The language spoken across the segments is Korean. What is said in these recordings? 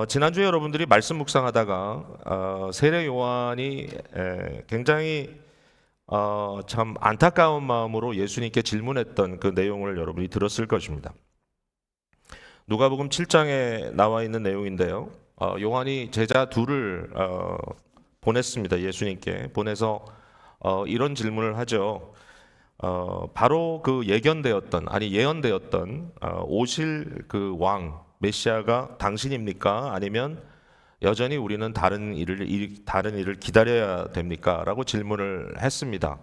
지난주에 여러분들이 말씀 묵상하다가 세례 요한이 굉장히 참 안타까운 마음으로 예수님께 질문했던 그 내용을 여러분이 들었을 것입니다. 누가복음 7장에 나와 있는 내용인데요. 요한이 제자 둘을 보냈습니다. 예수님께 보내서 이런 질문을 하죠. 바로 그 예언되었던 오실 그 왕 메시아가 당신입니까? 아니면 여전히 우리는 다른 일을 기다려야 됩니까? 라고 질문을 했습니다.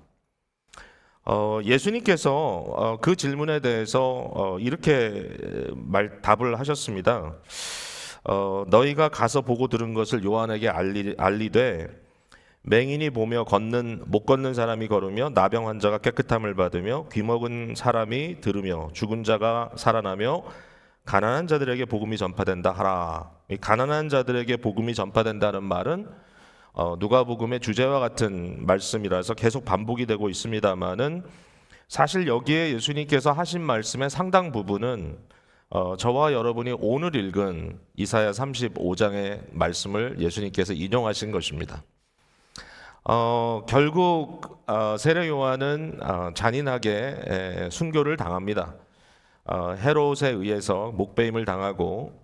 예수님께서 그 질문에 대해서 이렇게 답을 하셨습니다. 너희가 가서 보고 들은 것을 요한에게 알리되 맹인이 보며 못 걷는 사람이 걸으며 나병 환자가 깨끗함을 받으며 귀먹은 사람이 들으며 죽은 자가 살아나며 가난한 자들에게 복음이 전파된다 하라. 이 가난한 자들에게 복음이 전파된다는 말은 누가복음의 주제와 같은 말씀이라서 계속 반복이 되고 있습니다만은 사실 여기에 예수님께서 하신 말씀의 상당 부분은 저와 여러분이 오늘 읽은 이사야 35장의 말씀을 예수님께서 인용하신 것입니다. 결국 세례 요한은 잔인하게 순교를 당합니다. 헤롯에 의해서 목베임을 당하고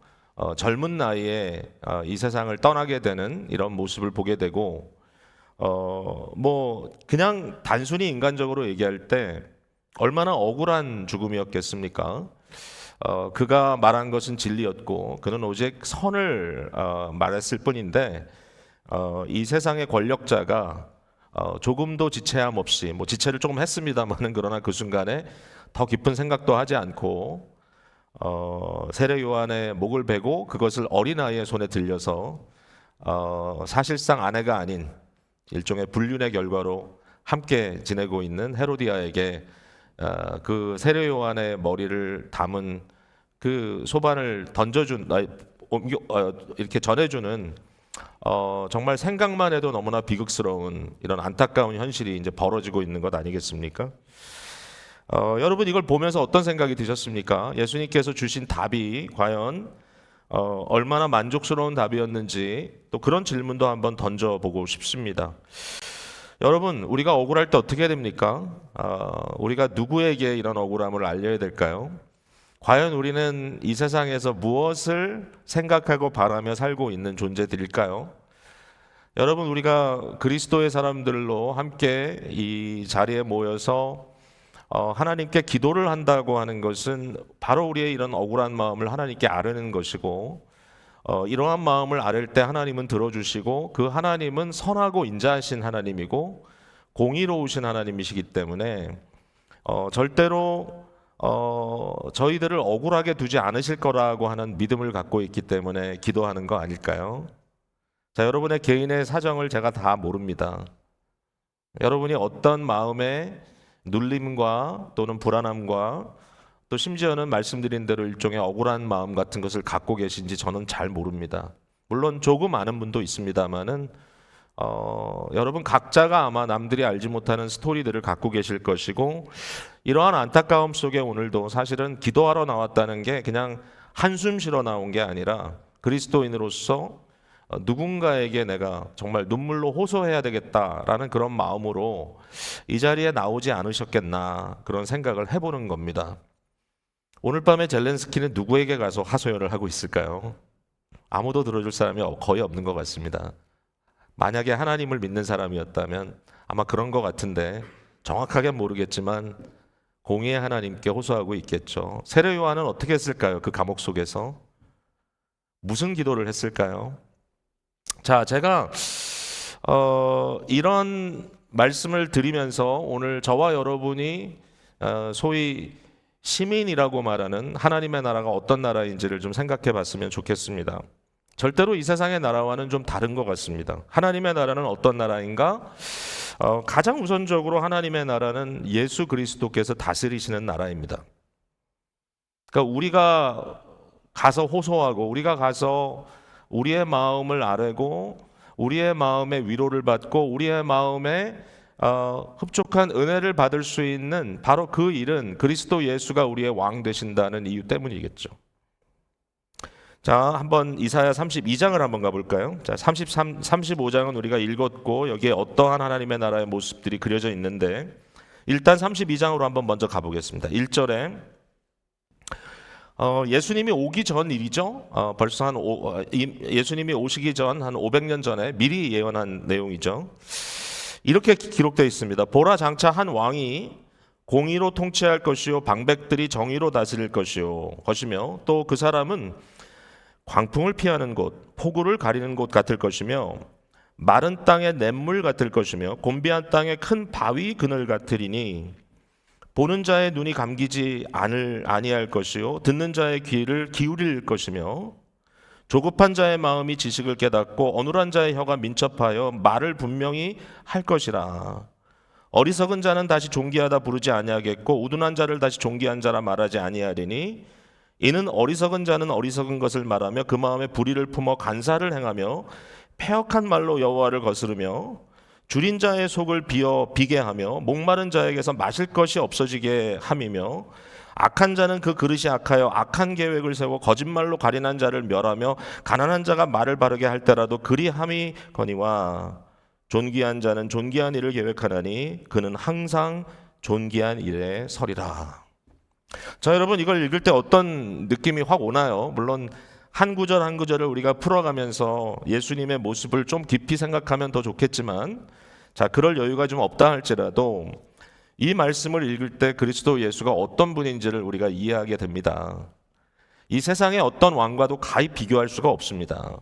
젊은 나이에 이 세상을 떠나게 되는 이런 모습을 보게 되고 그냥 단순히 인간적으로 얘기할 때 얼마나 억울한 죽음이었겠습니까? 그가 말한 것은 진리였고 그는 오직 선을 말했을 뿐인데 이 세상의 권력자가 조금도 지체함 없이 지체를 조금 했습니다만은 그러나 그 순간에 더 깊은 생각도 하지 않고 세례 요한의 목을 베고 그것을 어린아이의 손에 들려서 사실상 아내가 아닌 일종의 불륜의 결과로 함께 지내고 있는 헤로디아에게 그 세례 요한의 머리를 담은 그 소반을 이렇게 전해주는 정말 생각만 해도 너무나 비극스러운 이런 안타까운 현실이 이제 벌어지고 있는 것 아니겠습니까? 여러분 이걸 보면서 어떤 생각이 드셨습니까? 예수님께서 주신 답이 과연 얼마나 만족스러운 답이었는지 또 그런 질문도 한번 던져보고 싶습니다. 여러분 우리가 억울할 때 어떻게 됩니까? 우리가 누구에게 이런 억울함을 알려야 될까요? 과연 우리는 이 세상에서 무엇을 생각하고 바라며 살고 있는 존재들일까요? 여러분 우리가 그리스도의 사람들로 함께 이 자리에 모여서 하나님께 기도를 한다고 하는 것은 바로 우리의 이런 억울한 마음을 하나님께 아뢰는 것이고 이러한 마음을 아뢰 때 하나님은 들어주시고 그 하나님은 선하고 인자하신 하나님이고 공의로우신 하나님이시기 때문에 절대로 저희들을 억울하게 두지 않으실 거라고 하는 믿음을 갖고 있기 때문에 기도하는 거 아닐까요? 자, 여러분의 개인의 사정을 제가 다 모릅니다. 여러분이 어떤 마음에 눌림과 또는 불안함과 또 심지어는 말씀드린 대로 일종의 억울한 마음 같은 것을 갖고 계신지 저는 잘 모릅니다. 물론 조금 아는 분도 있습니다만은 여러분 각자가 아마 남들이 알지 못하는 스토리들을 갖고 계실 것이고 이러한 안타까움 속에 오늘도 사실은 기도하러 나왔다는 게 그냥 한숨 쉬러 나온 게 아니라 그리스도인으로서 누군가에게 내가 정말 눈물로 호소해야 되겠다라는 그런 마음으로 이 자리에 나오지 않으셨겠나 그런 생각을 해보는 겁니다. 오늘 밤에 젤렌스키는 누구에게 가서 하소연을 하고 있을까요? 아무도 들어줄 사람이 거의 없는 것 같습니다. 만약에 하나님을 믿는 사람이었다면 아마 그런 것 같은데 정확하게 모르겠지만 공의의 하나님께 호소하고 있겠죠. 세례 요한은 어떻게 했을까요? 그 감옥 속에서 무슨 기도를 했을까요? 자, 제가 이런 말씀을 드리면서 오늘 저와 여러분이 소위 시민이라고 말하는 하나님의 나라가 어떤 나라인지를 좀 생각해 봤으면 좋겠습니다. 절대로 이 세상의 나라와는 좀 다른 것 같습니다. 하나님의 나라는 어떤 나라인가? 가장 우선적으로 하나님의 나라는 예수 그리스도께서 다스리시는 나라입니다. 그러니까 우리가 가서 호소하고 우리가 가서 우리의 마음을 아뢰고 우리의 마음의 위로를 받고 우리의 마음에 흡족한 은혜를 받을 수 있는 바로 그 일은 그리스도 예수가 우리의 왕 되신다는 이유 때문이겠죠. 자, 한번 이사야 32장을 한번 가볼까요? 자, 35장은 우리가 읽었고 여기에 어떠한 하나님의 나라의 모습들이 그려져 있는데 일단 32장으로 한번 먼저 가보겠습니다. 1절에 예수님이 오기 전 일이죠. 벌써 예수님이 오시기 전 한 500년 전에 미리 예언한 내용이죠. 이렇게 기록되어 있습니다. 보라, 장차 한 왕이 공의로 통치할 것이요 방백들이 정의로 다스릴 것이며 또 그 사람은 광풍을 피하는 곳, 폭우를 가리는 곳 같을 것이며 마른 땅의 냇물 같을 것이며 곤비한 땅의 큰 바위 그늘 같으리니 보는 자의 눈이 감기지 아니할 것이요 듣는 자의 귀를 기울일 것이며 조급한 자의 마음이 지식을 깨닫고 어눌한 자의 혀가 민첩하여 말을 분명히 할 것이라. 어리석은 자는 다시 존귀하다 부르지 아니하겠고 우둔한 자를 다시 존귀한 자라 말하지 아니하리니 이는 어리석은 자는 어리석은 것을 말하며 그 마음에 불의를 품어 간사를 행하며 패역한 말로 여호와를 거스르며 줄인 자의 속을 비게 하며 목마른 자에게서 마실 것이 없어지게 함이며 악한 자는 그 그릇이 악하여 악한 계획을 세워 거짓말로 가련한 자를 멸하며 가난한 자가 말을 바르게 할 때라도 그리함이 거니와 존귀한 자는 존귀한 일을 계획하나니 그는 항상 존귀한 일에 서리라. 자, 여러분, 이걸 읽을 때 어떤 느낌이 확 오나요? 물론 한 구절 한 구절을 우리가 풀어가면서 예수님의 모습을 좀 깊이 생각하면 더 좋겠지만, 자, 그럴 여유가 좀 없다 할지라도 이 말씀을 읽을 때 그리스도 예수가 어떤 분인지를 우리가 이해하게 됩니다. 이 세상의 어떤 왕과도 가히 비교할 수가 없습니다.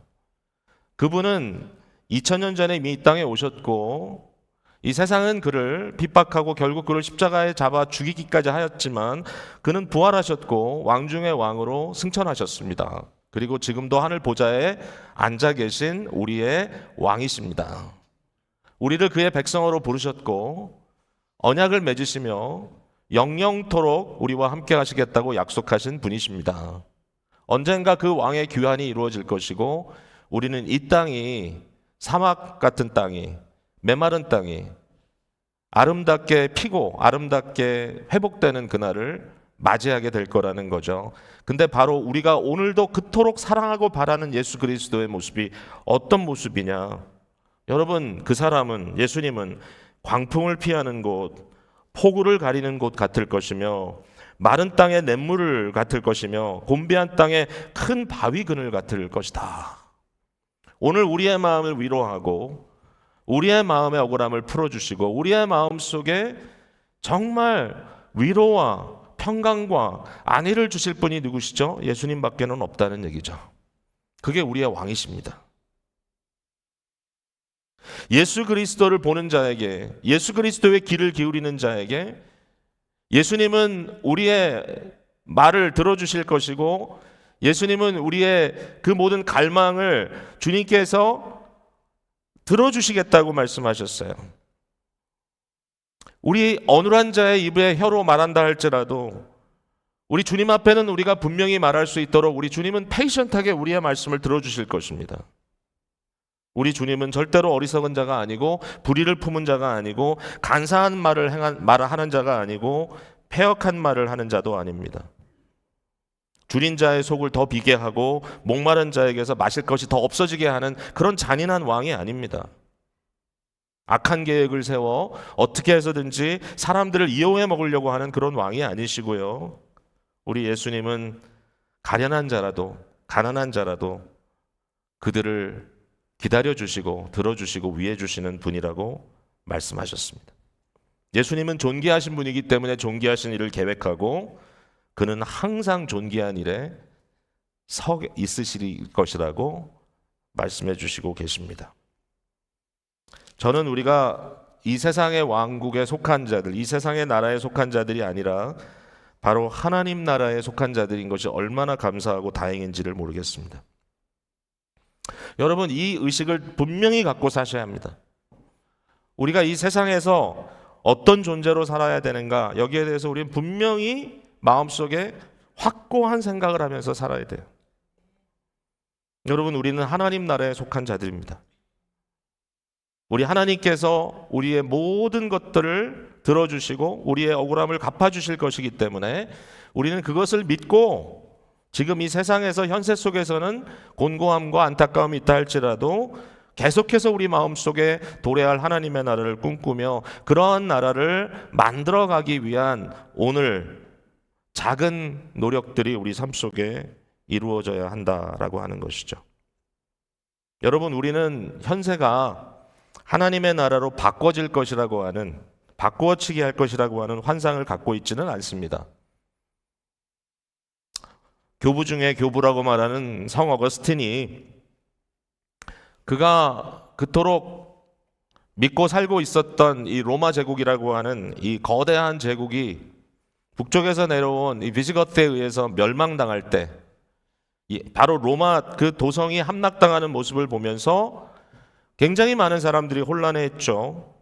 그분은 2000년 전에 이미 이 땅에 오셨고 이 세상은 그를 핍박하고 결국 그를 십자가에 잡아 죽이기까지 하였지만 그는 부활하셨고 왕 중의 왕으로 승천하셨습니다. 그리고 지금도 하늘 보좌에 앉아 계신 우리의 왕이십니다. 우리를 그의 백성으로 부르셨고 언약을 맺으시며 영영토록 우리와 함께 하시겠다고 약속하신 분이십니다. 언젠가 그 왕의 귀환이 이루어질 것이고 우리는 이 땅이 사막 같은 땅이 메마른 땅이 아름답게 피고 아름답게 회복되는 그날을 맞이하게 될 거라는 거죠. 근데 바로 우리가 오늘도 그토록 사랑하고 바라는 예수 그리스도의 모습이 어떤 모습이냐? 여러분, 그 사람은, 예수님은 광풍을 피하는 곳, 폭우를 가리는 곳 같을 것이며 마른 땅의 냇물을 같을 것이며 곤비한 땅의 큰 바위 그늘 같을 것이다. 오늘 우리의 마음을 위로하고 우리의 마음의 억울함을 풀어주시고 우리의 마음 속에 정말 위로와 평강과 안위를 주실 분이 누구시죠? 예수님밖에는 없다는 얘기죠. 그게 우리의 왕이십니다. 예수 그리스도를 보는 자에게, 예수 그리스도의 귀를 기울이는 자에게 예수님은 우리의 말을 들어주실 것이고 예수님은 우리의 그 모든 갈망을 주님께서 들어주시겠다고 말씀하셨어요. 우리 어눌한 자의 입에 혀로 말한다 할지라도 우리 주님 앞에는 우리가 분명히 말할 수 있도록 우리 주님은 페이션트하게 우리의 말씀을 들어주실 것입니다. 우리 주님은 절대로 어리석은 자가 아니고 불의를 품은 자가 아니고 간사한 말을 하는 자가 아니고 패역한 말을 하는 자도 아닙니다. 줄인 자의 속을 더 비게 하고 목마른 자에게서 마실 것이 더 없어지게 하는 그런 잔인한 왕이 아닙니다. 악한 계획을 세워 어떻게 해서든지 사람들을 이용해 먹으려고 하는 그런 왕이 아니시고요. 우리 예수님은 가련한 자라도 가난한 자라도 그들을 기다려주시고 들어주시고 위해주시는 분이라고 말씀하셨습니다. 예수님은 존귀하신 분이기 때문에 존귀하신 일을 계획하고 그는 항상 존귀한 일에 서 있으실 것이라고 말씀해 주시고 계십니다. 저는 우리가 이 세상의 왕국에 속한 자들, 이 세상의 나라에 속한 자들이 아니라 바로 하나님 나라에 속한 자들인 것이 얼마나 감사하고 다행인지를 모르겠습니다. 여러분, 이 의식을 분명히 갖고 사셔야 합니다. 우리가 이 세상에서 어떤 존재로 살아야 되는가, 여기에 대해서 우리는 분명히 마음속에 확고한 생각을 하면서 살아야 돼요. 여러분, 우리는 하나님 나라에 속한 자들입니다. 우리 하나님께서 우리의 모든 것들을 들어주시고 우리의 억울함을 갚아주실 것이기 때문에 우리는 그것을 믿고 지금 이 세상에서 현세 속에서는 곤고함과 안타까움이 있다 할지라도 계속해서 우리 마음속에 도래할 하나님의 나라를 꿈꾸며 그러한 나라를 만들어가기 위한 오늘 작은 노력들이 우리 삶 속에 이루어져야 한다라고 하는 것이죠. 여러분, 우리는 현세가 하나님의 나라로 바꿔질 것이라고 하는, 바꾸어치기 할 것이라고 하는 환상을 갖고 있지는 않습니다. 교부 중에 교부라고 말하는 성 어거스틴이 그가 그토록 믿고 살고 있었던 이 로마 제국이라고 하는 이 거대한 제국이 북쪽에서 내려온 이 비시거트에 의해서 멸망당할 때 바로 로마 그 도성이 함락당하는 모습을 보면서 굉장히 많은 사람들이 혼란해했죠.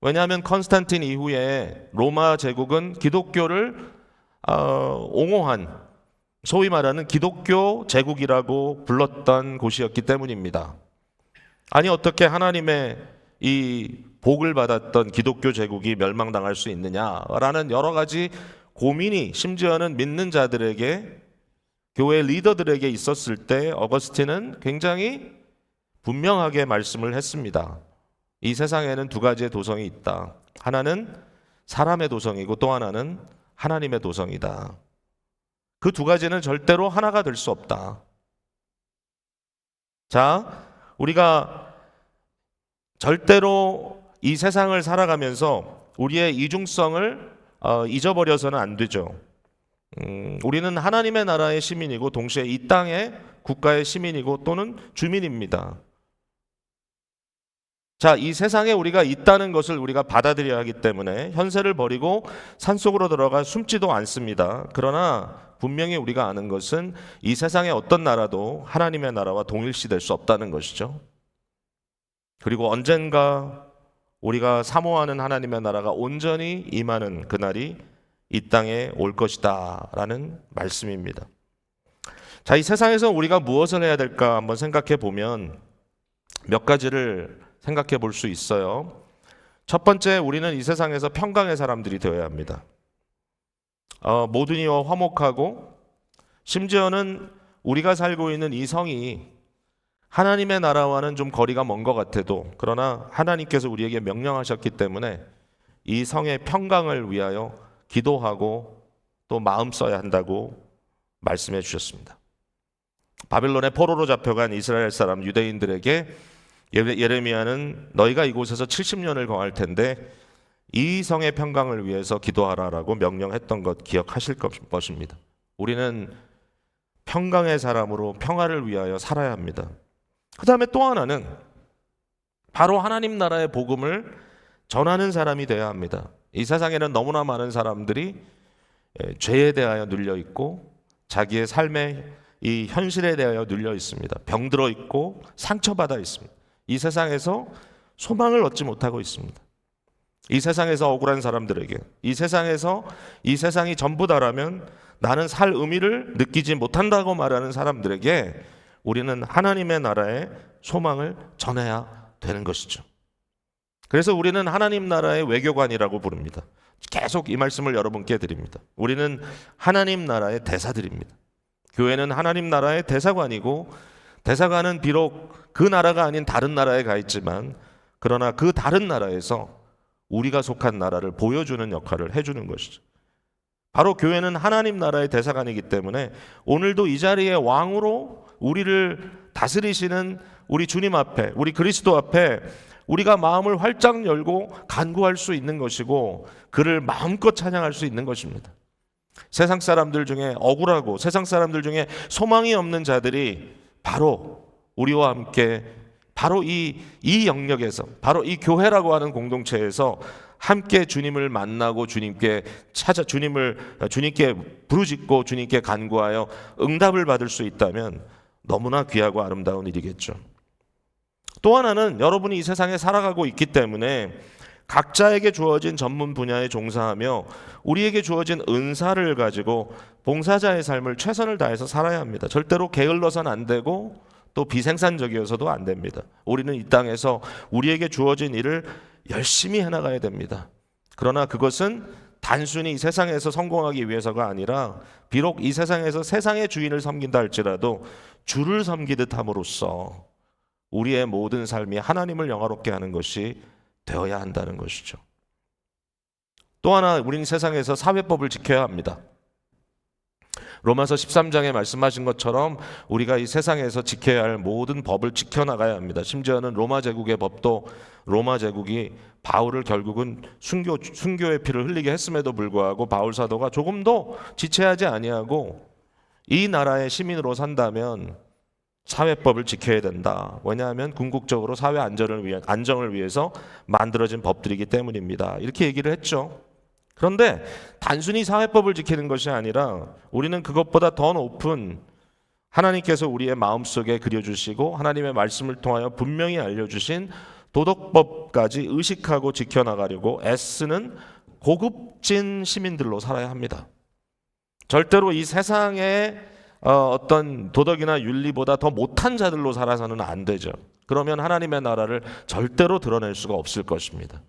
왜냐하면 컨스탄틴 이후에 로마 제국은 기독교를 옹호한, 소위 말하는 기독교 제국이라고 불렀던 곳이었기 때문입니다. 아니, 어떻게 하나님의 이 복을 받았던 기독교 제국이 멸망당할 수 있느냐라는 여러 가지 고민이 심지어는 믿는 자들에게, 교회 리더들에게 있었을 때 어거스틴은 굉장히 분명하게 말씀을 했습니다. 이 세상에는 두 가지의 도성이 있다. 하나는 사람의 도성이고 또 하나는 하나님의 도성이다. 그 두 가지는 절대로 하나가 될 수 없다. 자, 우리가 절대로 이 세상을 살아가면서 우리의 이중성을 잊어버려서는 안 되죠. 우리는 하나님의 나라의 시민이고 동시에 이 땅의 국가의 시민이고 또는 주민입니다. 자, 이 세상에 우리가 있다는 것을 우리가 받아들여야 하기 때문에 현세를 버리고 산속으로 들어가 숨지도 않습니다. 그러나 분명히 우리가 아는 것은 이 세상의 어떤 나라도 하나님의 나라와 동일시될 수 없다는 것이죠. 그리고 언젠가 우리가 사모하는 하나님의 나라가 온전히 임하는 그날이 이 땅에 올 것이다 라는 말씀입니다. 자, 이 세상에서 우리가 무엇을 해야 될까 한번 생각해 보면 몇 가지를 생각해 볼 수 있어요. 첫 번째, 우리는 이 세상에서 평강의 사람들이 되어야 합니다. 모든 이와 화목하고, 심지어는 우리가 살고 있는 이 성이 하나님의 나라와는 좀 거리가 먼 것 같아도, 그러나 하나님께서 우리에게 명령하셨기 때문에 이 성의 평강을 위하여 기도하고 또 마음 써야 한다고 말씀해 주셨습니다. 바빌론의 포로로 잡혀간 이스라엘 사람 유대인들에게 예레미야는 너희가 이곳에서 70년을 거할 텐데 이 성의 평강을 위해서 기도하라라고 명령했던 것 기억하실 것입니다. 우리는 평강의 사람으로 평화를 위하여 살아야 합니다. 그 다음에 또 하나는 바로 하나님 나라의 복음을 전하는 사람이 되어야 합니다. 이 세상에는 너무나 많은 사람들이 죄에 대하여 눌려 있고 자기의 삶의 이 현실에 대하여 눌려 있습니다. 병들어 있고 상처받아 있습니다. 이 세상에서 소망을 얻지 못하고 있습니다. 이 세상에서 억울한 사람들에게, 이 세상에서 이 세상이 전부다라면 나는 살 의미를 느끼지 못한다고 말하는 사람들에게 우리는 하나님의 나라의 소망을 전해야 되는 것이죠. 그래서 우리는 하나님 나라의 외교관이라고 부릅니다. 계속 이 말씀을 여러분께 드립니다. 우리는 하나님 나라의 대사들입니다. 교회는 하나님 나라의 대사관이고, 대사관은 비록 그 나라가 아닌 다른 나라에 가 있지만 그러나 그 다른 나라에서 우리가 속한 나라를 보여주는 역할을 해주는 것이죠. 바로 교회는 하나님 나라의 대사관이기 때문에 오늘도 이 자리에 왕으로 우리를 다스리시는 우리 주님 앞에, 우리 그리스도 앞에 우리가 마음을 활짝 열고 간구할 수 있는 것이고 그를 마음껏 찬양할 수 있는 것입니다. 세상 사람들 중에 억울하고 세상 사람들 중에 소망이 없는 자들이 바로 우리와 함께 바로 이 영역에서, 바로 이 교회라고 하는 공동체에서 함께 주님을 만나고 주님께 부르짖고 주님께 간구하여 응답을 받을 수 있다면 너무나 귀하고 아름다운 일이겠죠. 또 하나는 여러분이 이 세상에 살아가고 있기 때문에 각자에게 주어진 전문 분야에 종사하며 우리에게 주어진 은사를 가지고 봉사자의 삶을 최선을 다해서 살아야 합니다. 절대로 게을러서는 안 되고 또 비생산적이어서도 안 됩니다. 우리는 이 땅에서 우리에게 주어진 일을 열심히 해나가야 됩니다. 그러나 그것은 단순히 이 세상에서 성공하기 위해서가 아니라 비록 이 세상에서 세상의 주인을 섬긴다 할지라도 주를 섬기듯 함으로써 우리의 모든 삶이 하나님을 영화롭게 하는 것이 되어야 한다는 것이죠. 또 하나 우리는 세상에서 사회법을 지켜야 합니다. 로마서 13장에 말씀하신 것처럼 우리가 이 세상에서 지켜야 할 모든 법을 지켜나가야 합니다. 심지어는 로마 제국의 법도 로마 제국이 바울을 결국은 순교의 피를 흘리게 했음에도 불구하고 바울 사도가 조금도 지체하지 아니하고 이 나라의 시민으로 산다면 사회법을 지켜야 된다. 왜냐하면 궁극적으로 사회 안정을 위해서 만들어진 법들이기 때문입니다. 이렇게 얘기를 했죠. 그런데 단순히 사회법을 지키는 것이 아니라 우리는 그것보다 더 높은 하나님께서 우리의 마음속에 그려주시고 하나님의 말씀을 통하여 분명히 알려주신 도덕법까지 의식하고 지켜나가려고 애쓰는 고급진 시민들로 살아야 합니다. 절대로 이 세상의 어떤 도덕이나 윤리보다 더 못한 자들로 살아서는 안 되죠. 그러면 하나님의 나라를 절대로 드러낼 수가 없을 것입니다.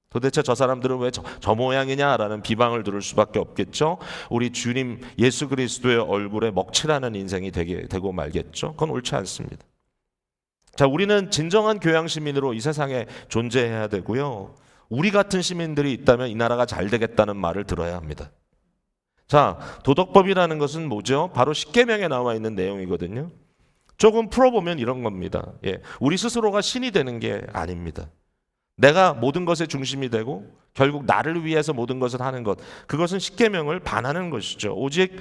도대체 저 사람들은 왜 저 모양이냐라는 비방을 들을 수밖에 없겠죠. 우리 주님 예수 그리스도의 얼굴에 먹칠하는 인생이 되고 말겠죠. 그건 옳지 않습니다. 자, 우리는 진정한 교양 시민으로 이 세상에 존재해야 되고요. 우리 같은 시민들이 있다면 이 나라가 잘 되겠다는 말을 들어야 합니다. 자, 도덕법이라는 것은 뭐죠? 바로 십계명에 나와 있는 내용이거든요. 조금 풀어보면 이런 겁니다. 우리 스스로가 신이 되는 게 아닙니다. 내가 모든 것의 중심이 되고 결국 나를 위해서 모든 것을 하는 것, 그것은 십계명을 반하는 것이죠. 오직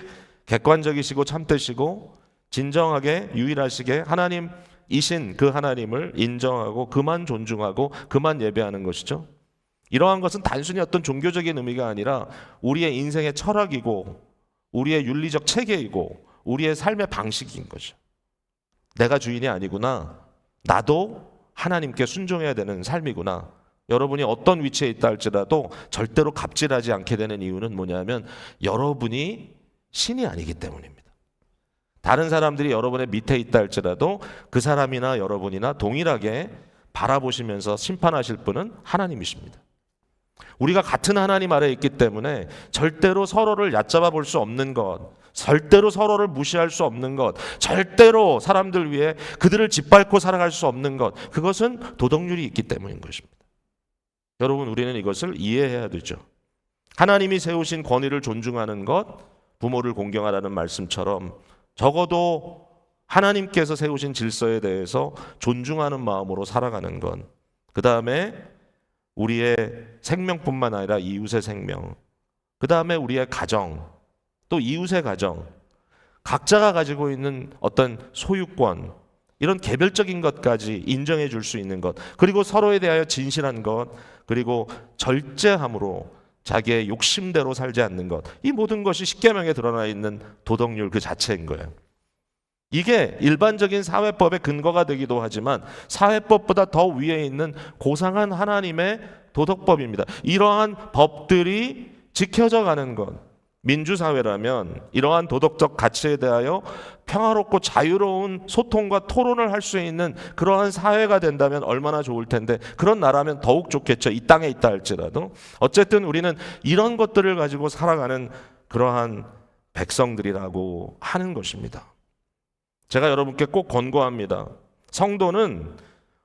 객관적이시고 참되시고 진정하게 유일하시게 하나님이신 그 하나님을 인정하고 그만 존중하고 그만 예배하는 것이죠. 이러한 것은 단순히 어떤 종교적인 의미가 아니라 우리의 인생의 철학이고 우리의 윤리적 체계이고 우리의 삶의 방식인 거죠. 내가 주인이 아니구나. 나도 하나님께 순종해야 되는 삶이구나. 여러분이 어떤 위치에 있다 할지라도 절대로 갑질하지 않게 되는 이유는 뭐냐면 여러분이 신이 아니기 때문입니다. 다른 사람들이 여러분의 밑에 있다 할지라도 그 사람이나 여러분이나 동일하게 바라보시면서 심판하실 분은 하나님이십니다. 우리가 같은 하나님 아래에 있기 때문에 절대로 서로를 얕잡아 볼 수 없는 것, 절대로 서로를 무시할 수 없는 것, 절대로 사람들 위해 그들을 짓밟고 살아갈 수 없는 것, 그것은 도덕률이 있기 때문인 것입니다. 여러분, 우리는 이것을 이해해야 되죠. 하나님이 세우신 권위를 존중하는 것, 부모를 공경하라는 말씀처럼 적어도 하나님께서 세우신 질서에 대해서 존중하는 마음으로 살아가는 것, 그 다음에 우리의 생명뿐만 아니라 이웃의 생명, 그 다음에 우리의 가정, 또 이웃의 가정, 각자가 가지고 있는 어떤 소유권, 이런 개별적인 것까지 인정해 줄 수 있는 것, 그리고 서로에 대하여 진실한 것, 그리고 절제함으로 자기의 욕심대로 살지 않는 것, 이 모든 것이 십계명에 드러나 있는 도덕률 그 자체인 거예요. 이게 일반적인 사회법의 근거가 되기도 하지만 사회법보다 더 위에 있는 고상한 하나님의 도덕법입니다. 이러한 법들이 지켜져 가는 것, 민주사회라면 이러한 도덕적 가치에 대하여 평화롭고 자유로운 소통과 토론을 할 수 있는 그러한 사회가 된다면 얼마나 좋을 텐데, 그런 나라면 더욱 좋겠죠. 이 땅에 있다 할지라도. 어쨌든 우리는 이런 것들을 가지고 살아가는 그러한 백성들이라고 하는 것입니다. 제가 여러분께 꼭 권고합니다. 성도는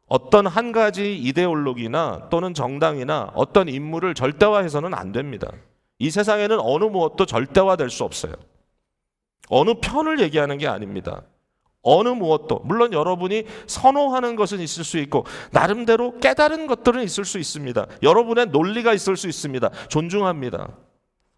어떤 한 가지 이데올로기나 또는 정당이나 어떤 인물을 절대화해서는 안 됩니다. 이 세상에는 어느 무엇도 절대화될 수 없어요. 어느 편을 얘기하는 게 아닙니다. 어느 무엇도, 물론 여러분이 선호하는 것은 있을 수 있고 나름대로 깨달은 것들은 있을 수 있습니다. 여러분의 논리가 있을 수 있습니다. 존중합니다.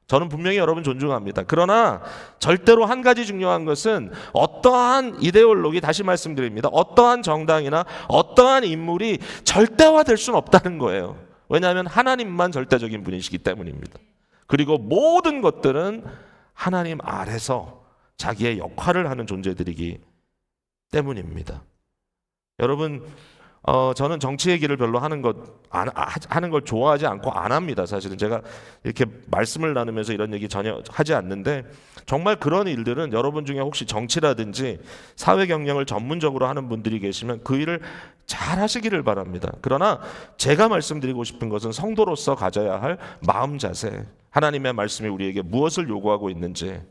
저는 분명히 여러분 존중합니다. 그러나 절대로 한 가지 중요한 것은 어떠한 이데올로기, 다시 말씀드립니다, 어떠한 정당이나 어떠한 인물이 절대화될 수는 없다는 거예요. 왜냐하면 하나님만 절대적인 분이시기 때문입니다. 그리고 모든 것들은 하나님 아래서 자기의 역할을 하는 존재들이기 때문입니다. 여러분, 저는 정치 얘기를 별로 하는 걸 좋아하지 않고 안 합니다. 사실은 제가 이렇게 말씀을 나누면서 이런 얘기 전혀 하지 않는데, 정말 그런 일들은 여러분 중에 혹시 정치라든지 사회 경영을 전문적으로 하는 분들이 계시면 그 일을 잘 하시기를 바랍니다. 그러나 제가 말씀드리고 싶은 것은 성도로서 가져야 할 마음 자세, 하나님의 말씀이 우리에게 무엇을 요구하고 있는지,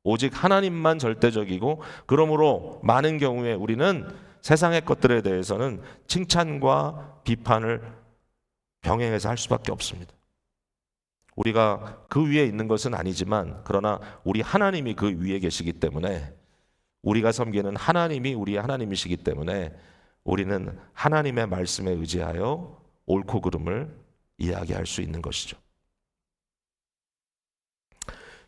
오직 하나님만 절대적이고, 그러므로 많은 경우에 우리는 세상의 것들에 대해서는 칭찬과 비판을 병행해서 할 수밖에 없습니다. 우리가 그 위에 있는 것은 아니지만, 그러나 우리 하나님이 그 위에 계시기 때문에, 우리가 섬기는 하나님이 우리의 하나님이시기 때문에 우리는 하나님의 말씀에 의지하여 옳고 그름을 이야기할 수 있는 것이죠.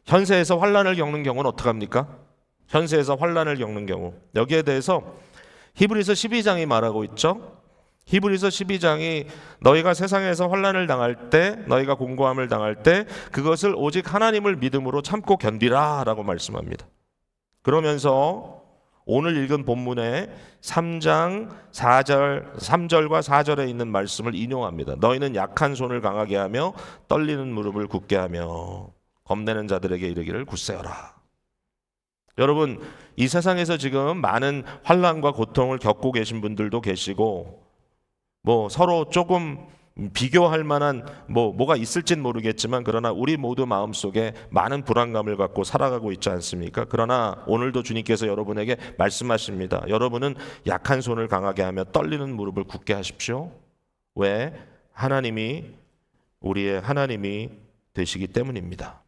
현세에서 환난을 겪는 경우는 어떡합니까? 현세에서 환난을 겪는 경우, 여기에 대해서 히브리서 12장이 말하고 있죠. 히브리서 12장이 너희가 세상에서 환난을 당할 때, 너희가 공고함을 당할 때 그것을 오직 하나님을 믿음으로 참고 견디라 라고 말씀합니다. 그러면서 오늘 읽은 본문의 3장 3절과 4절에 있는 말씀을 인용합니다. 너희는 약한 손을 강하게 하며 떨리는 무릎을 굳게 하며 겁내는 자들에게 이르기를 굳세어라. 여러분, 이 세상에서 지금 많은 환난과 고통을 겪고 계신 분들도 계시고, 서로 조금 비교할 만한 뭐가 있을진 모르겠지만, 그러나 우리 모두 마음속에 많은 불안감을 갖고 살아가고 있지 않습니까? 그러나 오늘도 주님께서 여러분에게 말씀하십니다. 여러분은 약한 손을 강하게 하며 떨리는 무릎을 굳게 하십시오. 왜? 하나님이 우리의 하나님이 되시기 때문입니다.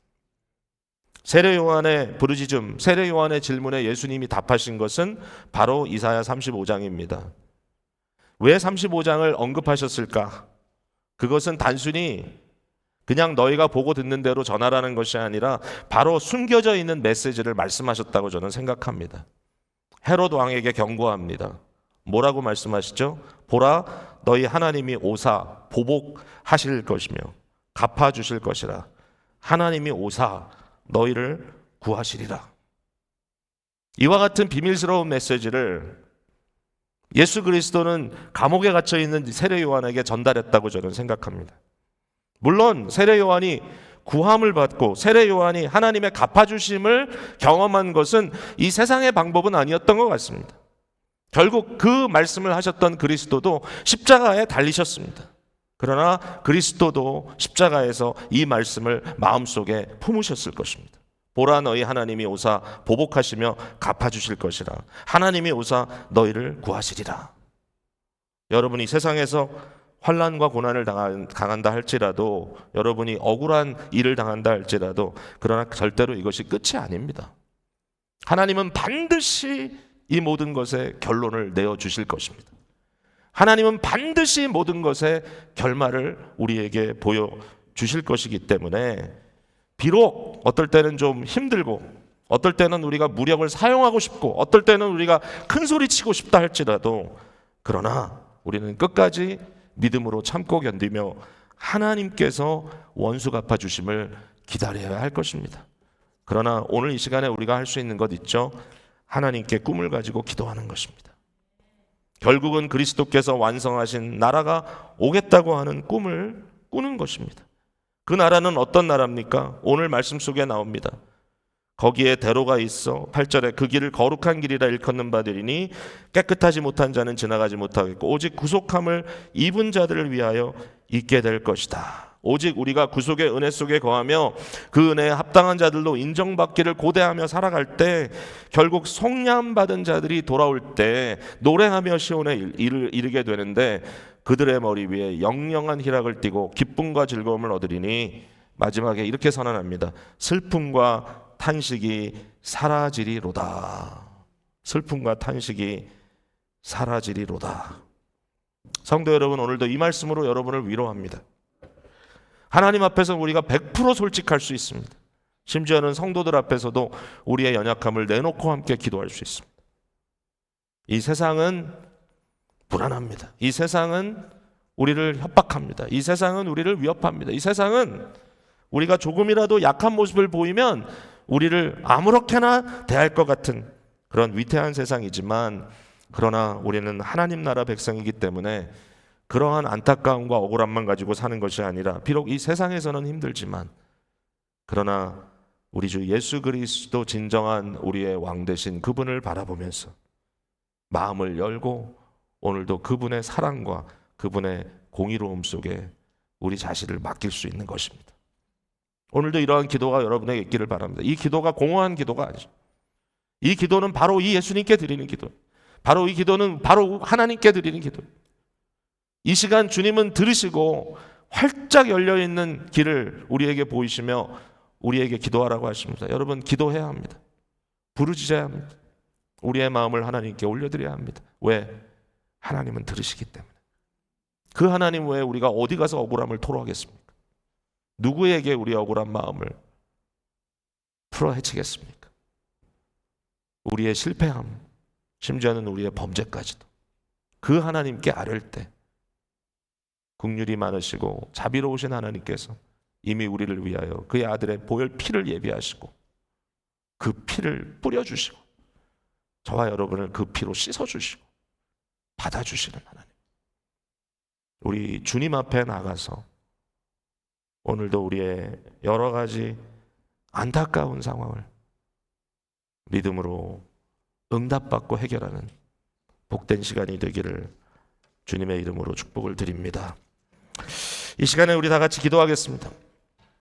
세례 요한의 부르짖음, 세례 요한의 질문에 예수님이 답하신 것은 바로 이사야 35장입니다. 왜 35장을 언급하셨을까? 그것은 단순히 그냥 너희가 보고 듣는 대로 전하라는 것이 아니라 바로 숨겨져 있는 메시지를 말씀하셨다고 저는 생각합니다. 헤롯 왕에게 경고합니다. 뭐라고 말씀하시죠? 보라, 너희 하나님이 오사 보복하실 것이며 갚아주실 것이라. 하나님이 오사 너희를 구하시리라. 이와 같은 비밀스러운 메시지를 예수 그리스도는 감옥에 갇혀 있는 세례 요한에게 전달했다고 저는 생각합니다. 물론 세례 요한이 구함을 받고 세례 요한이 하나님의 갚아주심을 경험한 것은 이 세상의 방법은 아니었던 것 같습니다. 결국 그 말씀을 하셨던 그리스도도 십자가에 달리셨습니다. 그러나 그리스도도 십자가에서 이 말씀을 마음속에 품으셨을 것입니다. 보라, 너희 하나님이 오사 보복하시며 갚아주실 것이라. 하나님이 오사 너희를 구하시리라. 여러분이 세상에서 환난과 고난을 당한다 할지라도, 여러분이 억울한 일을 당한다 할지라도, 그러나 절대로 이것이 끝이 아닙니다. 하나님은 반드시 이 모든 것의 결론을 내어주실 것입니다. 하나님은 반드시 모든 것의 결말을 우리에게 보여주실 것이기 때문에, 비록 어떨 때는 좀 힘들고, 어떨 때는 우리가 무력을 사용하고 싶고, 어떨 때는 우리가 큰 소리 치고 싶다 할지라도, 그러나 우리는 끝까지 믿음으로 참고 견디며 하나님께서 원수 갚아주심을 기다려야 할 것입니다. 그러나 오늘 이 시간에 우리가 할 수 있는 것 있죠? 하나님께 꿈을 가지고 기도하는 것입니다. 결국은 그리스도께서 완성하신 나라가 오겠다고 하는 꿈을 꾸는 것입니다. 그 나라는 어떤 나라입니까? 오늘 말씀 속에 나옵니다. 거기에 대로가 있어 8절에 그 길을 거룩한 길이라 일컫는 바되리니 깨끗하지 못한 자는 지나가지 못하겠고 오직 구속함을 입은 자들을 위하여 있게 될 것이다. 오직 우리가 구속의 은혜 속에 거하며 그 은혜에 합당한 자들로 인정받기를 고대하며 살아갈 때, 결국 속량 받은 자들이 돌아올 때 노래하며 시온에 이르게 되는데, 그들의 머리 위에 영영한 희락을 띠고 기쁨과 즐거움을 얻으리니, 마지막에 이렇게 선언합니다. 슬픔과 탄식이 사라지리로다. 슬픔과 탄식이 사라지리로다. 성도 여러분, 오늘도 이 말씀으로 여러분을 위로합니다. 하나님 앞에서 우리가 100% 솔직할 수 있습니다. 심지어는 성도들 앞에서도 우리의 연약함을 내놓고 함께 기도할 수 있습니다. 이 세상은 불안합니다. 이 세상은 우리를 협박합니다. 이 세상은 우리를 위협합니다. 이 세상은 우리가 조금이라도 약한 모습을 보이면 우리를 아무렇게나 대할 것 같은 그런 위태한 세상이지만, 그러나 우리는 하나님 나라 백성이기 때문에 그러한 안타까움과 억울함만 가지고 사는 것이 아니라, 비록 이 세상에서는 힘들지만 그러나 우리 주 예수 그리스도 진정한 우리의 왕 되신 그분을 바라보면서 마음을 열고 오늘도 그분의 사랑과 그분의 공의로움 속에 우리 자신을 맡길 수 있는 것입니다. 오늘도 이러한 기도가 여러분에게 있기를 바랍니다. 이 기도가 공허한 기도가 아니죠. 이 기도는 바로 이 예수님께 드리는 기도, 바로 이 기도는 바로 하나님께 드리는 기도. 이 시간 주님은 들으시고 활짝 열려있는 길을 우리에게 보이시며 우리에게 기도하라고 하십니다. 여러분, 기도해야 합니다. 부르짖어야 합니다. 우리의 마음을 하나님께 올려드려야 합니다. 왜? 하나님은 들으시기 때문에. 그 하나님 외에 우리가 어디 가서 억울함을 토로하겠습니까? 누구에게 우리의 억울한 마음을 풀어헤치겠습니까? 우리의 실패함, 심지어는 우리의 범죄까지도 그 하나님께 아뢰을 때 긍휼이 많으시고 자비로우신 하나님께서 이미 우리를 위하여 그의 아들의 보혈 피를 예비하시고 그 피를 뿌려주시고 저와 여러분을 그 피로 씻어주시고 받아주시는 하나님. 우리 주님 앞에 나가서 오늘도 우리의 여러 가지 안타까운 상황을 믿음으로 응답받고 해결하는 복된 시간이 되기를 주님의 이름으로 축복을 드립니다. 이 시간에 우리 다 같이 기도하겠습니다.